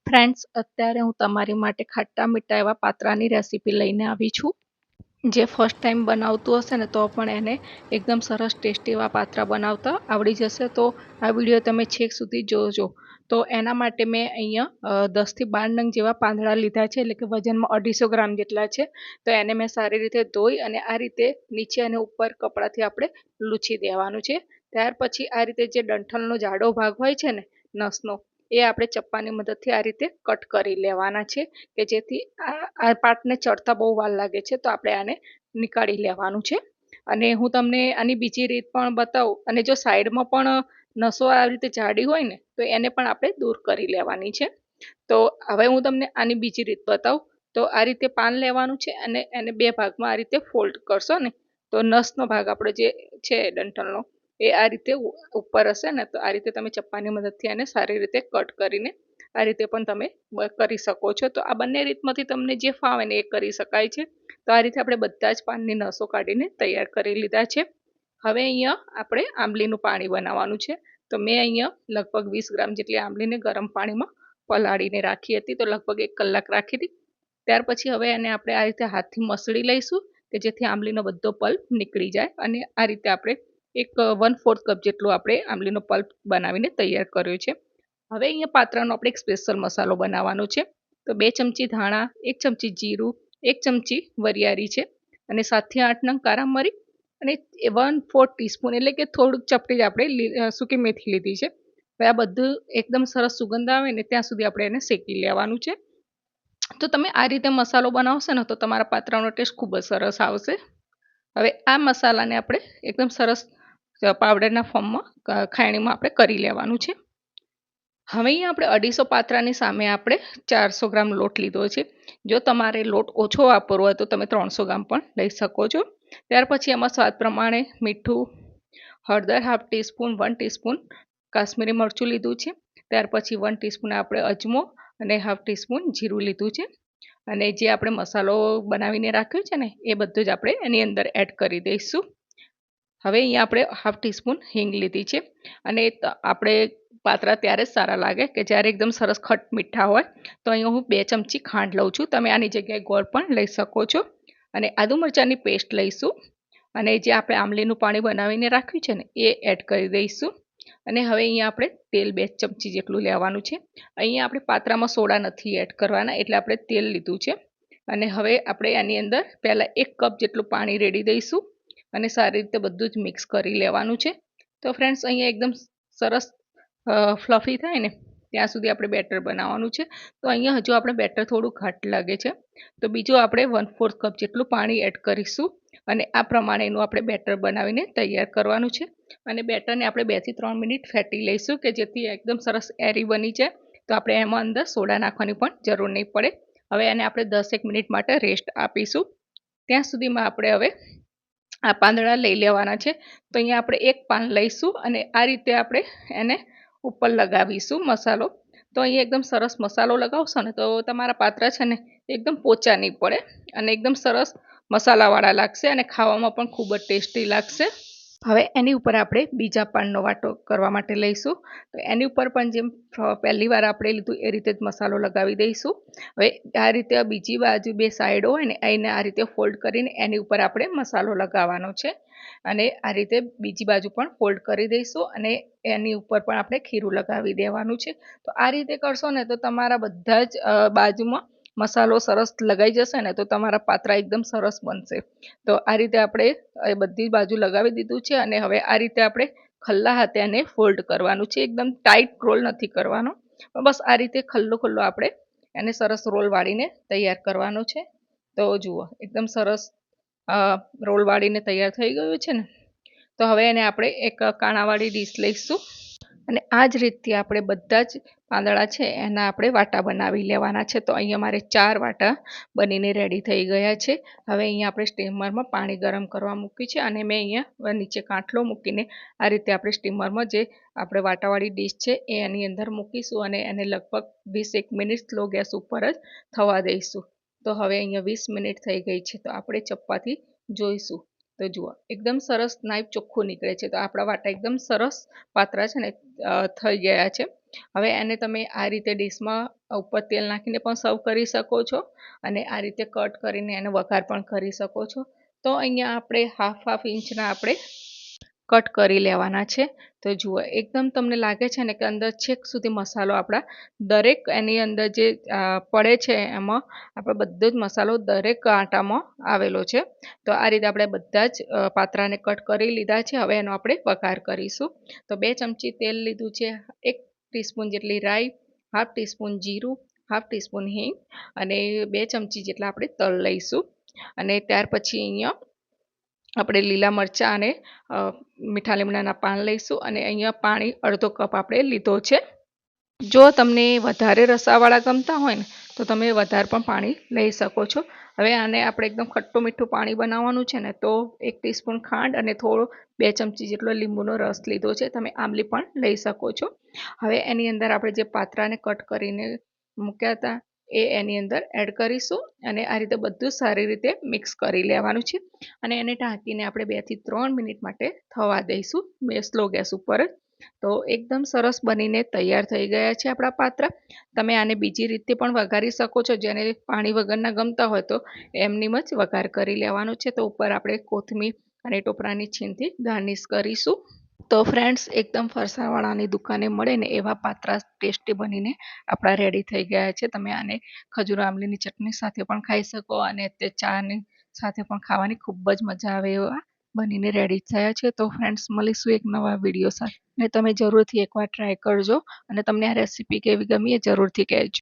Friends, અત્યારે હું તમારી માટે ખાટા મીઠા એવા પાત્રાની રેસીપી લઈને આવી છું. જે ફર્સ્ટ ટાઈમ બનાવતું હશે ને તો પણ એને એકદમ સરસ ટેસ્ટી એવા પાત્રા બનાવતા આવડી જશે. તો આ વિડીયો તમે છેક સુધી જોજો. તો એના માટે મેં અહીંયા 10 થી 12 નંગ જેવા પાંદડા લીધા છે, એટલે કે વજનમાં 250 ગ્રામ જેટલા છે. તો એને મેં સારી રીતે ધોઈ અને આ રીતે નીચે અને ઉપર કપડાથી આપણે લૂછી દેવાનું છે. ત્યાર પછી આ રીતે જે ડંઠલનો જાડો ભાગ હોય છે ને નસનો, એ આપણે ચપ્પાની મદદથી આ રીતે કટ કરી લેવાના છે, કે જેથી આ પાર્ટને ચડતા બહુ વાર લાગે છે. તો આપણે આને નીકાળી લેવાનું છે. અને હું તમને આની બીજી રીત પણ બતાવું. અને જો સાઈડમાં પણ નસો આ રીતે જાડી હોય ને તો એને પણ આપણે દૂર કરી લેવાની છે. તો હવે હું તમને આની બીજી રીત બતાવું. તો આ રીતે પાન લેવાનું છે અને એને બે ભાગમાં આ રીતે ફોલ્ડ કરશો ને તો નસનો ભાગ આપણો જે છે ડંઠલનો, એ આ રીતે ઉપર હશે ને તો આ રીતે તમે ચપ્પાની મદદથી એને સારી રીતે કટ કરીને આ રીતે પણ તમે કરી શકો છો. તો આ બંને રીતમાંથી તમને જે ફાવે ને એ કરી શકાય છે. તો આ રીતે આપણે બધા જ પાનની નસો કાઢીને તૈયાર કરી લીધા છે. હવે અહીંયા આપણે આંબલીનું પાણી બનાવવાનું છે. તો મેં અહીંયા લગભગ 20 ગ્રામ જેટલી આંબલીને ગરમ પાણીમાં પલાળીને રાખી હતી. તો લગભગ 1 કલાક રાખી હતી. ત્યાર પછી હવે એને આપણે આ રીતે હાથથી મસળી લઈશું, કે જેથી આંબલીનો બધો પલ્પ નીકળી જાય. અને આ રીતે આપણે એક 1/4 કપ જેટલું આપણે આંબલીનો પલ્પ બનાવીને તૈયાર કર્યો છે. હવે અહીંયા પાત્રાનો આપણે એક સ્પેશિયલ મસાલો બનાવવાનો છે. તો 2 ચમચી ધાણા, 1 ચમચી જીરું, 1 ચમચી વરિયાળી છે, અને 7 થી 8 નંગ કારા મરી, અને 1/4 ટીસ્પૂન એટલે કે થોડુંક ચપટી જ આપણે સૂકી મેથી લીધી છે. હવે આ બધું એકદમ સરસ સુગંધ આવે ને ત્યાં સુધી આપણે એને શેકી લેવાનું છે. તો તમે આ રીતે મસાલો બનાવશો ને તો તમારા પાત્રાનો ટેસ્ટ ખૂબ જ સરસ આવશે. હવે આ મસાલાને આપણે એકદમ સરસ પાવડરના ફોર્મમાં ખાયણીમાં આપણે કરી લેવાનું છે. હવે અહીંયા આપણે 250 પાત્રાની સામે આપણે 400 ગ્રામ લોટ લીધો છે. જો તમારે લોટ ઓછો વાપરવો હોય તો તમે 300 ગ્રામ પણ લઈ શકો છો. ત્યાર પછી એમાં સ્વાદ પ્રમાણે મીઠું, હળદર હાફ ટીસ્પૂન, 1 ટીસ્પૂન કાશ્મીરી મરચું લીધું છે. ત્યાર પછી 1 ટીસ્પૂન આપણે અજમો અને હાફ ટીસ્પૂન જીરું લીધું છે. અને જે આપણે મસાલો બનાવીને રાખ્યો છે ને એ બધું જ આપણે એની અંદર એડ કરી દઈશું. હવે અહીંયા આપણે હાફ ટીસ્પૂન હિંગ લીધી છે. અને આપણે પાત્રા ત્યારે જ સારા લાગે કે જ્યારે એકદમ સરસ ખટ મીઠા હોય. તો અહીંયા હું 2 ચમચી ખાંડ લઉં છું. તમે આની જગ્યાએ ગોળ પણ લઈ શકો છો. અને આદુ મરચાંની પેસ્ટ લઈશું. અને જે આપણે આંબલીનું પાણી બનાવીને રાખ્યું છે ને એ એડ કરી દઈશું. અને હવે અહીંયા આપણે તેલ 2 ચમચી જેટલું લેવાનું છે. અહીંયા આપણે પાત્રામાં સોડા નથી એડ કરવાના, એટલે આપણે તેલ લીધું છે. અને હવે આપણે આની અંદર પહેલાં 1 કપ જેટલું પાણી રેડી દઈશું અને સારી રીતે બધું જ મિક્સ કરી લેવાનું છે. તો ફ્રેન્ડ્સ, અહીંયા એકદમ સરસ ફ્લફી થાય ને ત્યાં સુધી આપણે બેટર બનાવવાનું છે. તો અહીંયા હજુ આપણે બેટર થોડું ઘાટ લાગે છે. તો બીજું આપણે 1/4 કપ જેટલું પાણી એડ કરીશું. અને આ પ્રમાણેનું આપણે બેટર બનાવીને તૈયાર કરવાનું છે. અને બેટરને આપણે 2 થી 3 મિનિટ ફેટી લઈશું, કે જેથી એકદમ સરસ એરી બની જાય. તો આપણે એમાં અંદર સોડા નાખવાની પણ જરૂર નહીં પડે. હવે એને આપણે 10 મિનિટ માટે રેસ્ટ આપીશું. ત્યાં સુધીમાં આપણે હવે આ પાંદડા લઈ લેવાના છે. તો અહીંયા આપણે એક પાન લઈશું અને આ રીતે આપણે એને ઉપર લગાવીશું મસાલો. તો અહીંયા એકદમ સરસ મસાલો લગાવશો ને તો તમારા પાત્રા છે ને એકદમ પોચા નહીં પડે અને એકદમ સરસ મસાલાવાળા લાગશે અને ખાવામાં પણ ખૂબ જ ટેસ્ટી લાગશે. હવે એની ઉપર આપણે બીજા પાનનો વાટો કરવા માટે લઈશું. તો એની ઉપર પણ જેમ પહેલી વાર આપણે લીધું એ રીતે જ મસાલો લગાવી દઈશું. હવે આ રીતે બીજી બાજુ 2 સાઈડો હોય ને એને આ રીતે ફોલ્ડ કરીને એની ઉપર આપણે મસાલો લગાવવાનો છે. અને આ રીતે બીજી બાજુ પણ ફોલ્ડ કરી દઈશું અને એની ઉપર પણ આપણે ખીરું લગાવી દેવાનું છે. તો આ રીતે કરશો ને તો તમારા બધા જ બાજુમાં મસાલો સરસ લગાઈ જશે ને તો તમારા પાત્રા એકદમ સરસ બનશે. તો આ રીતે આપણે બધી બાજુ લગાવી દીધું છે. અને હવે આ રીતે આપણે ખલ્લા હાથે એને ફોલ્ડ કરવાનું છે. એકદમ ટાઈટ રોલ નથી કરવાનો, બસ આ રીતે ખલ્લો ખલ્લો આપણે એને સરસ રોલ વાળીને તૈયાર કરવાનો છે. તો જુઓ એકદમ સરસ રોલ વાળીને તૈયાર થઈ ગયું છે ને. તો હવે એને આપણે એક કાણાવાળી ડીશ લઈશું અને આ જ રીતથી આપણે બધા જ પાંદડા છે એના આપણે વાટા બનાવી લેવાના છે. તો અહીંયા મારે 4 વાટા બનીને રેડી થઈ ગયા છે. હવે અહીંયા આપણે સ્ટીમરમાં પાણી ગરમ કરવા મૂક્યું છે અને મેં અહીંયા નીચે કાંઠલો મૂકીને આ રીતે આપણે સ્ટીમરમાં જે આપણે વાટાવાળી ડીશ છે એની અંદર મૂકીશું અને એને લગભગ 21 મિનિટ સ્લો ગેસ ઉપર જ થવા દઈશું. તો હવે અહીંયા 20 મિનિટ થઈ ગઈ છે. તો આપણે ચપ્પાથી જોઈશું. તો જુઓ એકદમ સરસ નાઈફ ચોખ્ખું નીકળે છે. તો આપણા વાટા એકદમ સરસ પાત્રા છે ને થઈ ગયા છે. હવે એને તમે આ રીતે ડીશમાં ઉપર તેલ નાખીને પણ સર્વ કરી શકો છો અને આ રીતે કટ કરીને એને વઘાર પણ કરી શકો છો. તો અહીંયા આપણે હાફ ઇંચના આપણે કટ કરી લેવાના છે. તો જુઓ એકદમ તમને લાગે છે ને કે અંદર છેક સુધી મસાલો આપણા દરેક એની અંદર જે પડે છે એમાં આપણે બધો જ મસાલો દરેક આટામાં આવેલો છે. તો આ રીતે આપણે બધા જ પાત્રાને કટ કરી લીધા છે. હવે એનો આપણે વઘાર કરીશું. તો 2 ચમચી તેલ લીધું છે, 1 ટીસ્પૂન જેટલી રાઈ, હાફ ટીસ્પૂન જીરું, હાફ ટીસ્પૂન હિંગ અને 2 ચમચી જેટલા આપણે તલ લઈશું. અને ત્યાર પછી અહીંયા આપણે લીલા મરચાં અને મીઠા લીમડાના પાન લઈશું અને અહીંયા પાણી અડધો કપ આપણે લીધો છે. જો તમને વધારે રસાવાળા ગમતા હોય ને તો તમે વધારે પણ પાણી લઈ શકો છો. હવે આને આપણે એકદમ ખટ્ટું મીઠું પાણી બનાવવાનું છે ને, તો 1 ટીસ્પૂન ખાંડ અને થોડો 2 ચમચી જેટલો લીંબુનો રસ લીધો છે. તમે આંબલી પણ લઈ શકો છો. હવે એની અંદર આપણે જે પાત્રાને કટ કરીને મૂક્યા હતા એ એની અંદર એડ કરીશું અને આ રીતે બધું સારી રીતે મિક્સ કરી લેવાનું છે અને એને ઢાંકીને આપણે 2 થી 3 મિનિટ માટે થવા દઈશું સ્લો ગેસ ઉપર જ. તો એકદમ સરસ બનીને તૈયાર થઈ ગયા છે આપણા પાત્રા. તમે આને બીજી રીતે પણ વઘારી શકો છો. જેને પાણી વગરના ગમતા હોય તો એમનેમ જ વઘાર કરી લેવાનું છે. તો ઉપર આપણે કોથમીર અને ટોપરાની છીણથી ગાર્નિશ કરીશું. તો ફ્રેન્ડ્સ એકદમ ફરસાણવાળાની દુકાને મળે ને એવા પાત્રા ટેસ્ટી બનીને આપણા રેડી થઈ ગયા છે. તમે આને ખજૂર આમલીની ચટણી સાથે પણ ખાઈ શકો અને તે ચાની સાથે પણ ખાવાની ખૂબ જ મજા આવે એવા બનીને રેડી થયા છે. તો ફ્રેન્ડ્સ મળીશું એક નવા વિડીયો સાથે અને તમે જરૂરથી એકવાર ટ્રાય કરજો અને તમને આ રેસીપી કેવી ગમી એ જરૂરથી કહેજો.